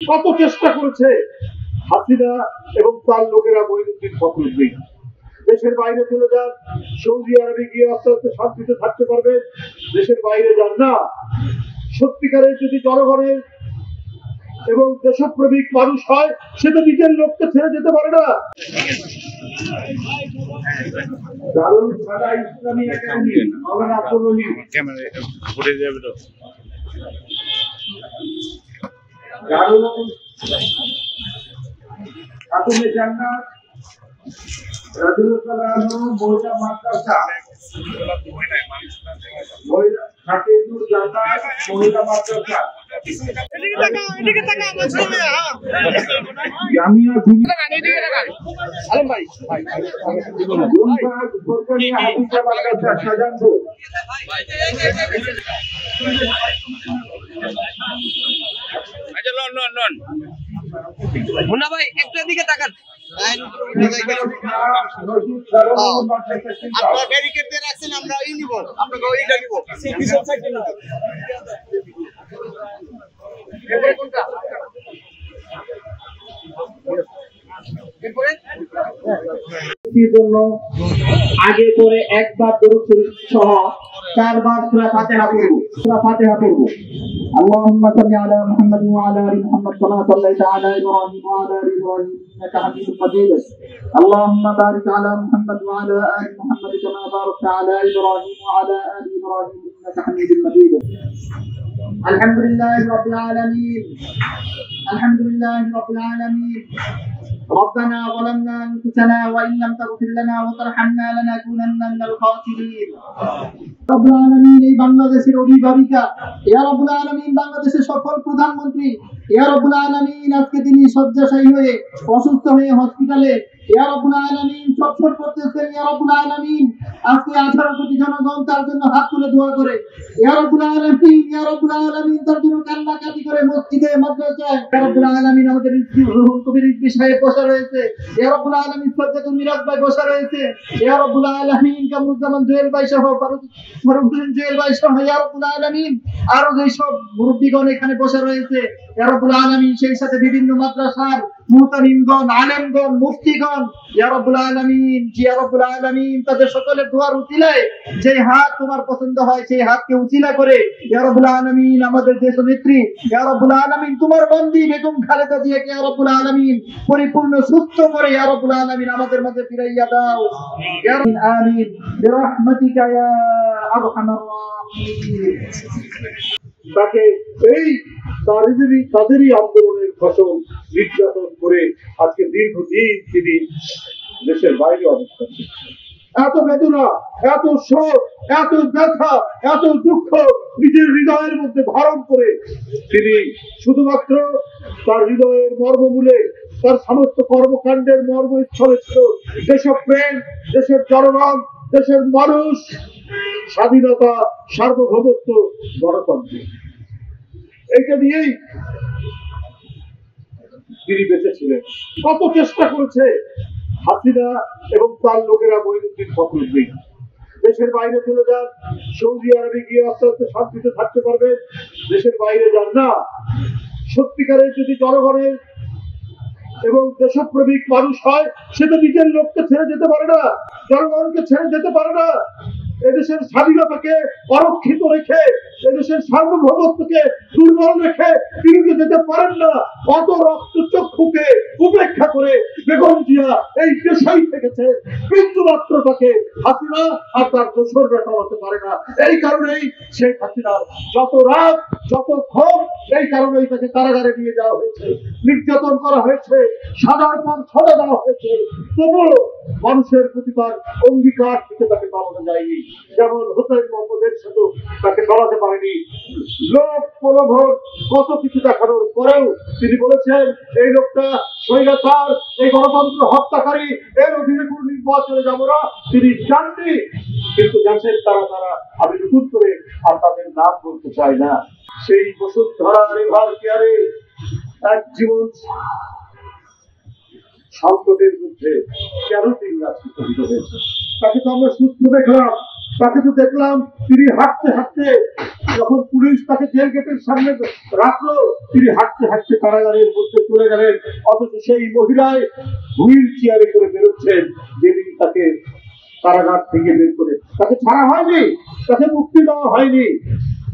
কত চেষ্টা করেছে হাসিনা এবং তার লোকেরা মঈনুদ্দিন ফখরুদ্দিন। দেশের বাইরে চলে যান, সৌদি আরবে গিয়ে আস্তে আস্তে শান্তিতে থাকতে পারবে, দেশের বাইরে যান না। সত্যিকারের যদি জনগণের এবং দেশপ্রেমিক মানুষ হয়, সে তো নিজের লোককে ছেড়ে যেতে পারে না। দারুল সাদা ইসলামী একাডেমি মাওলানা আব্দুল রহিম দারুল খাতুনে জান্নাত রাদিয়াল্লাহু আনহু মহিলা মাদ্রাসা খাতুনুল জান্নাত মহিলা মাদ্রাসা এদিকে তাকা আমার সামনে জামিয়া আলম ভাই গুলবাগ সরকারি হাদিসা মাদ্রাসা শাহজাহানপুর আচ্ছা লন মুন্না ভাই একটু এদিকে তাকান। আপনারা ব্যারিকেড দিয়ে রাখছেন, আমরা এই নিব, আপনাকে ওইটা নিব, পিছন সাইডে নিব। এরপরে কোনটা? এরপরে জন্য আগে করে একবার দরুদ শরীফ সহ 4 বার সূরা ফাতিহা পড়ব। আল্লাহুম্মা সাল্লি আলা মুহাম্মাদ ওয়া আলা আলি মুহাম্মাদ কামা সাল্লাইতা আলা ইব্রাহিম ওয়া আলা আলি ইব্রাহিম ইন্নাকা হামিদুম মাজিদ। আল্লাহুম্মা বারিক আলা মুহাম্মাদ ওয়া আলা আলি মুহাম্মাদ কামা বারাকতা আলা ইব্রাহিম ওয়া আলা আলি ইব্রাহিম ইন্নাকা হামিদুম মাজিদ। আলহামদুলিল্লাহি রাব্বিল আলামিন আলহামদুলিল্লাহি রাব্বিল আলামিন ربنا ظلمنا أنفسنا وإن لم تغفر لنا وترحمنا لنكونن من الخاسرين رب العالمين এই বাংলাদেশের অভিভাবিকা ইয়া রব্বুল আলামিন, বাংলাদেশের সফল প্রধানমন্ত্রী ইয়া রব্বুল আলামিন, আজকে তিনি শয্যাশায়ী হয়ে অসুস্থ হয়ে হসপিটালে ইয়া রব্বুল আলামিন সফর করতেছেন। ইয়া রব্বুল আলামিন, আজকে 18 কোটি জনগণ তার জন্য হাত তুলে দোয়া করে। ইয়া রব্বুল আলামিন তার জন্য কান্নাকাটি করে মসজিদে মাদ্রাসায়। ইয়া রব্বুল আলামিন আমাদের রুহুল কবির রিজভী সাহেব বসা রয়েছে। ইয়া রব্বুল আলামিন সজ্জাতুল মিরাজ ভাই বসা রয়েছে। ইয়া রব্বুল আলামিন কামরুজ্জামান জুয়েল ভাই সহ ফারুকুদ্দিন জুয়েল ভাই সহ ইয়া রব্বুল আলামিন আরো যে সব মুরব্বিগণ এখানে বসা রয়েছে। ইয়া রব্বুল আলামিন সেই সাথে বিভিন্ন মাদ্রাসার মুহতামিমগণ, আলেমগণ, মুফতিগণ ইয়া রব্বুল আলামিন তাদের সকলের দোয়ার উসিলায় যে হাত তোমার পছন্দ হয় সেই হাতকে উসিলা করে ইয়া রব্বুল আলামিন আমাদের দেশনেত্রী ইয়া রব্বুল আলামিন তোমার বন্দী বেগম খালেদা জিয়াকে ইয়া রব্বুল আলামিন পরিপূর্ণ সুস্থ করে ইয়া রব্বুল আলামিন আমাদের মাঝে ফিরাইয়া দাও। ইয়া রাব্বিল আমিন বিরহমাতিকা ইয়া আরহামার রাহিমিন। তাকে এই তাদেরই আন্দোলনের ফসল নির্যাতন করে আজকে দীর্ঘদিন তিনি দেশের বাইরে অবস্থান করছেন। এত বেদনা, এত শোক, এত ব্যথা, এত দুঃখ নিজের হৃদয়ের মধ্যে ধারণ করে তিনি শুধুমাত্র তার হৃদয়ের মর্মমূলে তার সমস্ত কর্মকাণ্ডের মর্মস্থলে ছিল দেশপ্রেম, দেশের জনগণ, দেশের মানুষ, স্বাধীনতা, সার্বভৌমত্ব, গণতন্ত্র। এইটা দিয়েই তিনি বেঁচে ছিলেন। কত চেষ্টা করেছে হাসিনা এবং তার লোকেরা মঈনুদ্দিন ফখরুদ্দিন। দেশের বাইরে চলে যান, সৌদি আরবে গিয়ে আস্তে আস্তে শান্তিতে থাকতে পারবে, দেশের বাইরে যান না। সত্যিকারের যদি জনগণের এবং দেশপ্রেমিক মানুষ হয়, সে তো নিজের লোককে ছেড়ে যেতে পারে না, জনগণকে ছেড়ে যেতে পারে না। এদেশের স্বাধীনতাকে অরক্ষিত রেখে, এদেশের সার্বভৌমত্বকে দুর্বল রেখে তিনি যেতে পারেন না। অত রক্তচক্ষুকে উপেক্ষা করে বেগম জিয়া এই দেশেই থেকেছে, বিন্দু মাত্র তাকে হাসিনা আর তার দোসররা কমাতে পারে না। এই কারণেই শেখ হাসিনার যত রাত, যত ক্ষোভ, এই কারণেই তাকে কারাগারে নিয়ে যাওয়া হয়েছে, নির্যাতন করা হয়েছে, সাদার পর সাদা দেওয়া হয়েছে। তবুও মানুষের প্রতি তার অঙ্গীকার থেকে তাকে পালানো যায়নি। যেমন হোসেন মোহাম্মদের সাথে তাকে সরাতে পারেনি। লোক প্রলোভন কত কিছু দেখানোর পরেও তিনি বলেছেন এই লোকটা স্বৈরাচার, এই গণতন্ত্র হত্যাকারী, এর অধীনে কোন নির্বাচনে যাবো না। তিনি জাননি, কিন্তু জানছেন তারা আমি নতুন করে আর তাদের নাম বলতে চাই না। সেই বসুন্ধরা রিভার কেয়ারে এক জীবন সংকটের মধ্যে কেন তিনি আজকে শহীদ হয়েছে। তাকে তো আমরা সুস্থ দেখলাম, তাকে তো দেখলাম তিনি হাঁটতে হাঁটতে, যখন পুলিশ তাকে জেল গেটের সামনে রাখলো তিনি হাঁটতে হাঁটতে কারাগারের মধ্যে চলে গেলেন, অথচ সেই মহিলায় হুইল চেয়ারে করে বেরোচ্ছেন যেদিন তাকে কারাগার থেকে বের করে। তাকে ছাড়া হয়নি, তাকে মুক্তি দেওয়া হয়নি,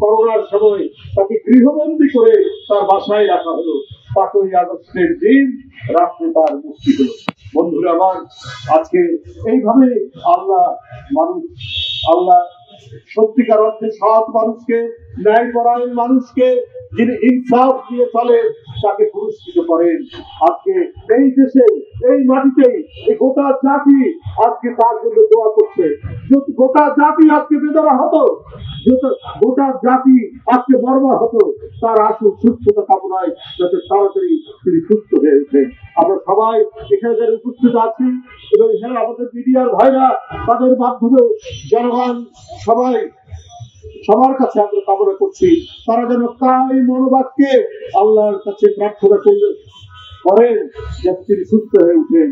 করোনার সময় তাকে গৃহবন্দী করে তার বাসায় রাখা হলো। 5ই আগস্টের দিন রাত্রে তার মুক্তি হলো। বন্ধুরা আমার, আজকে এইভাবে আল্লাহ সত্যিকার অর্থে সৎ মানুষকে, ন্যায়পরায়ণ মানুষকে, যিনি ইনসাফ দিয়ে চলেন তাকে পুরস্কৃত করেন। আজকে এই দেশে, এই মাটিতেই এই গোটা জাতি আজকে তার জন্য দোয়া করছে। যদি গোটা জাতি আজকে বেদনা হতো, গোটা জাতি আজকে বর্বর হতো, তার আসল সুস্থতা কামনায় যাতে তাড়াতাড়ি তিনি সুস্থ হয়ে ওঠেন। আমরা সবাই এখানে যারা উপস্থিত আছি এবং এখানে আমাদের মিডিয়ার ভাইরা, তাদের মাধ্যমে জনগণ সবার কাছে আমরা কামনা করছি তারা যেন তাই মনোবাদকে আল্লাহর কাছে প্রার্থনা করেন যাতে তিনি সুস্থ হয়ে উঠেন।